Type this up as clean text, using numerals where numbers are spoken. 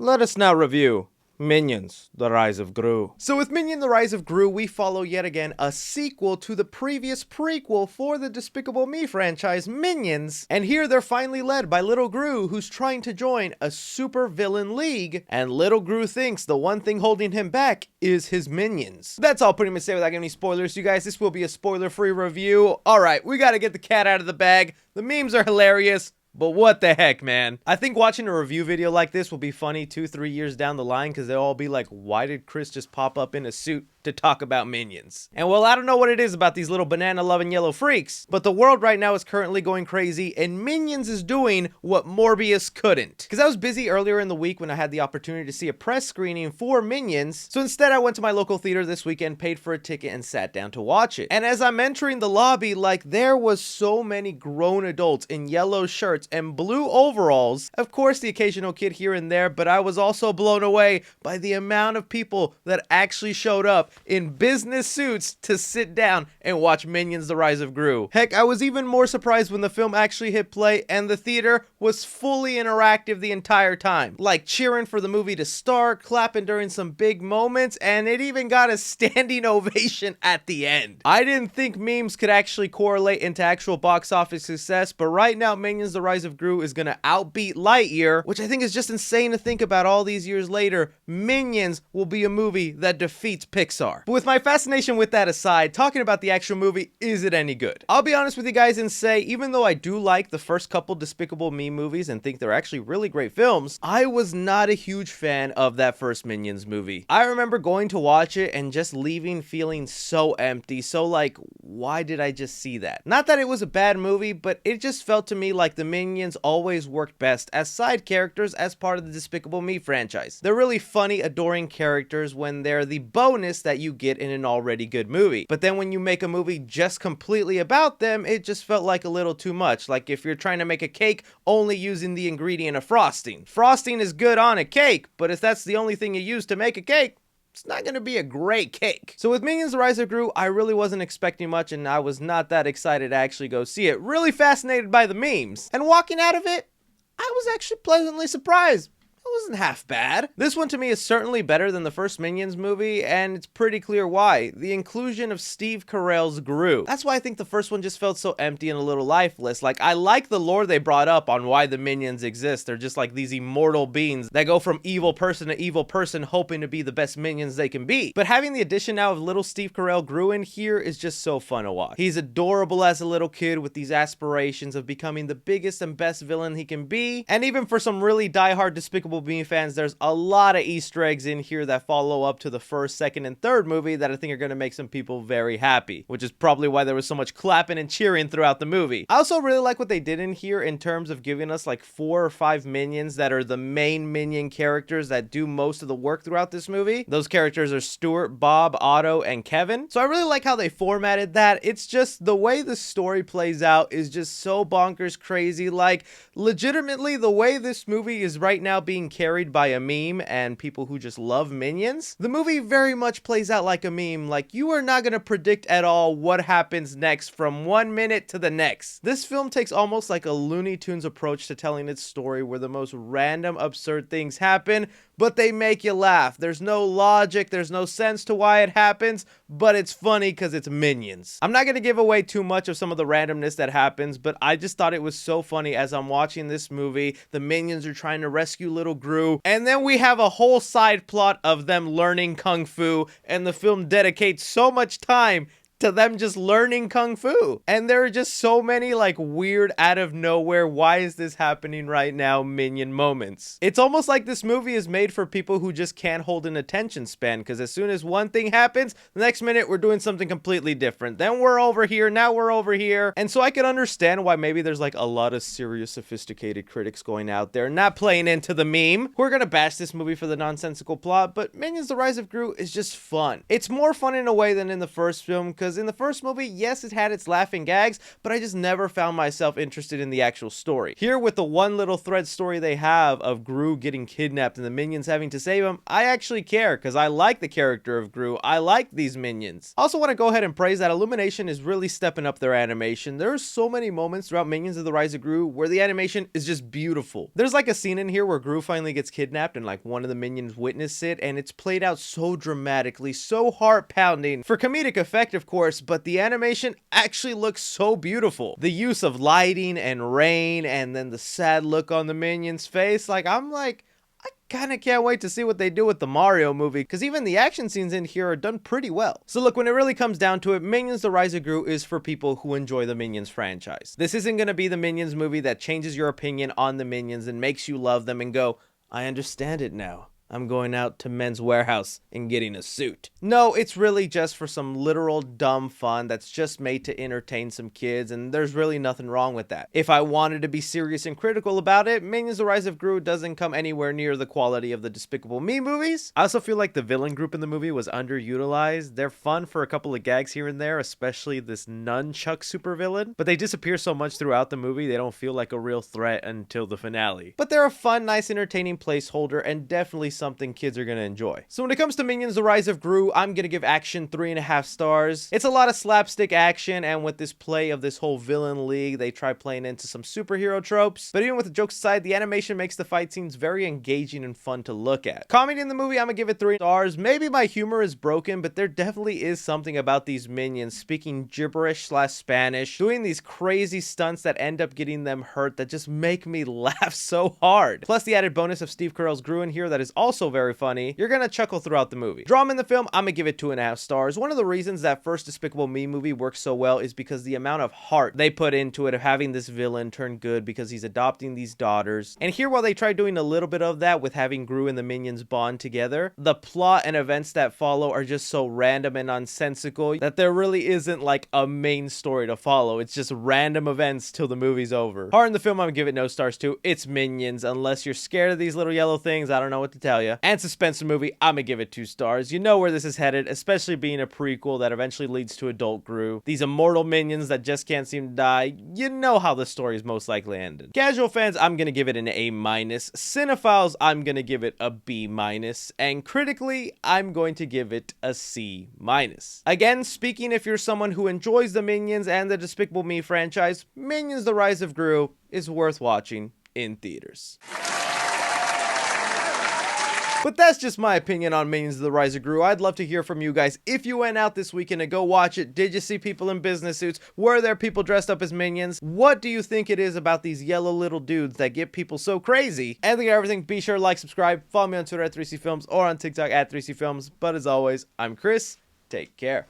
Let us now review Minions: The Rise of Gru. So with Minions: The Rise of Gru, we follow yet again a sequel to the previous prequel for the Despicable Me franchise, Minions. And here they're finally led by Little Gru, who's trying to join a super villain league. And Little Gru thinks the one thing holding him back is his minions. That's all pretty much say without giving any spoilers, you guys. This will be a spoiler-free review. Alright, we gotta get the cat out of the bag. The memes are hilarious. But what the heck, man? I think watching a review video like this will be funny 2-3 years down the line, because they'll all be like, why did Chris just pop up in a suit to talk about Minions? And well, I don't know what it is about these little banana-loving yellow freaks, but the world right now is currently going crazy, and Minions is doing what Morbius couldn't. Because I was busy earlier in the week when I had the opportunity to see a press screening for Minions, so instead I went to my local theater this weekend, paid for a ticket, and sat down to watch it. And as I'm entering the lobby, like, there was so many grown adults in yellow shirts and blue overalls. Of course, the occasional kid here and there, but I was also blown away by the amount of people that actually showed up in business suits to sit down and watch Minions: The Rise of Gru. Heck, I was even more surprised when the film actually hit play and the theater was fully interactive the entire time. Like cheering for the movie to start, clapping during some big moments, and it even got a standing ovation at the end. I didn't think memes could actually correlate into actual box office success, but right now Minions: The Rise of Gru is gonna outbeat Lightyear, which I think is just insane to think about. All these years later, Minions will be a movie that defeats Pixar. But with my fascination with that aside, talking about the actual movie, is it any good? I'll be honest with you guys and say, even though I do like the first couple Despicable Me movies and think they're actually really great films, I was not a huge fan of that first Minions movie. I remember going to watch it and just leaving feeling so empty, so like, why did I just see that? Not that it was a bad movie, but it just felt to me like the Minions always worked best as side characters as part of the Despicable Me franchise. They're really funny, adoring characters when they're the bonus that you get in an already good movie. But then when you make a movie just completely about them, it just felt like a little too much. Like if you're trying to make a cake only using the ingredient of frosting. Frosting is good on a cake, but if that's the only thing you use to make a cake, it's not going to be a great cake. So with Minions: The Rise of Gru, I really wasn't expecting much, and I was not that excited to actually go see it. Really fascinated by the memes. And walking out of it, I was actually pleasantly surprised. It wasn't half bad. This one to me is certainly better than the first Minions movie, and it's pretty clear why. The inclusion of Steve Carell's Gru. That's why I think the first one just felt so empty and a little lifeless. Like, I like the lore they brought up on why the Minions exist. They're just like these immortal beings that go from evil person to evil person, hoping to be the best minions they can be. But having the addition now of little Steve Carell Gru in here is just so fun to watch. He's adorable as a little kid with these aspirations of becoming the biggest and best villain he can be. And even for some really diehard Despicable Me fans, there's a lot of Easter eggs in here that follow up to the first, second, and third movie that I think are going to make some people very happy, which is probably why there was so much clapping and cheering throughout the movie. I also really like what they did in here in terms of giving us like 4 or 5 minions that are the main minion characters that do most of the work throughout this movie. Those characters are Stuart, Bob, Otto, and Kevin. So I really like how they formatted that. It's just the way the story plays out is just so bonkers crazy. Like, legitimately, the way this movie is right now being carried by a meme and people who just love Minions, the movie very much plays out like a meme. Like, you are not going to predict at all what happens next from 1 minute to the next. This film takes almost like a Looney Tunes approach to telling its story, where the most random, absurd things happen, but they make you laugh. There's no logic, there's no sense to why it happens, but it's funny because it's Minions. I'm not going to give away too much of some of the randomness that happens, but I just thought it was so funny as I'm watching this movie. The Minions are trying to rescue little Gru, and then we have a whole side plot of them learning Kung Fu, and the film dedicates so much time to them just learning Kung Fu. And there are just so many like weird out of nowhere, why is this happening right now minion moments. It's almost like this movie is made for people who just can't hold an attention span, because as soon as one thing happens, the next minute we're doing something completely different. Then we're over here, now we're over here. And so I can understand why maybe there's like a lot of serious, sophisticated critics going out there not playing into the meme. We're gonna bash this movie for the nonsensical plot, but Minions: The Rise of Gru is just fun. It's more fun in a way than in the first film, because because in the first movie, yes, it had its laughing gags, but I just never found myself interested in the actual story. Here, with the one little thread story they have of Gru getting kidnapped and the minions having to save him, I actually care because I like the character of Gru. I like these minions. I also want to go ahead and praise that Illumination is really stepping up their animation. There are so many moments throughout Minions of the Rise of Gru where the animation is just beautiful. There's like a scene in here where Gru finally gets kidnapped and like one of the minions witness it, and it's played out so dramatically, so heart-pounding, for comedic effect of course, but the animation actually looks so beautiful. The use of lighting and rain and then the sad look on the minion's face, I kinda can't wait to see what they do with the Mario movie, because even the action scenes in here are done pretty well. So look, when it really comes down to it, Minions The Rise of Gru is for people who enjoy the Minions franchise. This isn't gonna be the Minions movie that changes your opinion on the Minions and makes you love them and go, I understand it now. I'm going out to Men's Warehouse and getting a suit. No, it's really just for some literal dumb fun that's just made to entertain some kids, and there's really nothing wrong with that. If I wanted to be serious and critical about it, Minions The Rise of Gru doesn't come anywhere near the quality of the Despicable Me movies. I also feel like the villain group in the movie was underutilized. They're fun for a couple of gags here and there, especially this nunchuck supervillain, but they disappear so much throughout the movie they don't feel like a real threat until the finale. But they're a fun, nice, entertaining placeholder and definitely something kids are gonna enjoy. So when it comes to Minions The Rise of Gru, I'm gonna give action 3.5 stars. It's a lot of slapstick action, and with this play of this whole villain league, they try playing into some superhero tropes. But even with the jokes aside, the animation makes the fight scenes very engaging and fun to look at. Comedy in the movie, I'm gonna give it 3 stars. Maybe my humor is broken, but there definitely is something about these minions speaking gibberish/Spanish, doing these crazy stunts that end up getting them hurt that just make me laugh so hard. Plus the added bonus of Steve Carell's Gru in here that is also very funny. You're gonna chuckle throughout the movie. Drama in the film, I'm gonna give it 2.5 stars. One of the reasons that first Despicable Me movie works so well is because the amount of heart they put into it of having this villain turn good because he's adopting these daughters. And here, while they try doing a little bit of that with having Gru and the minions bond together, the plot and events that follow are just so random and nonsensical that there really isn't like a main story to follow. It's just random events till the movie's over. Horror in the film, I'm gonna give it no stars too. It's Minions. Unless you're scared of these little yellow things, I don't know what to tell you. And suspense movie, I'm gonna give it 2 stars. You know where this is headed, especially being a prequel that eventually leads to adult Gru. These immortal minions that just can't seem to die. You know how the story is most likely ended. Casual fans, I'm gonna give it an A-. Cinephiles, I'm gonna give it a B-. And critically, I'm going to give it a C-. Again, speaking if you're someone who enjoys the Minions and the Despicable Me franchise, Minions The Rise of Gru is worth watching in theaters. But that's just my opinion on Minions of the Rise of Gru. I'd love to hear from you guys. If you went out this weekend to go watch it, did you see people in business suits? Were there people dressed up as minions? What do you think it is about these yellow little dudes that get people so crazy? Anything and everything, be sure to like, subscribe, follow me on Twitter at 3C Films or on TikTok at 3C Films. But as always, I'm Chris. Take care.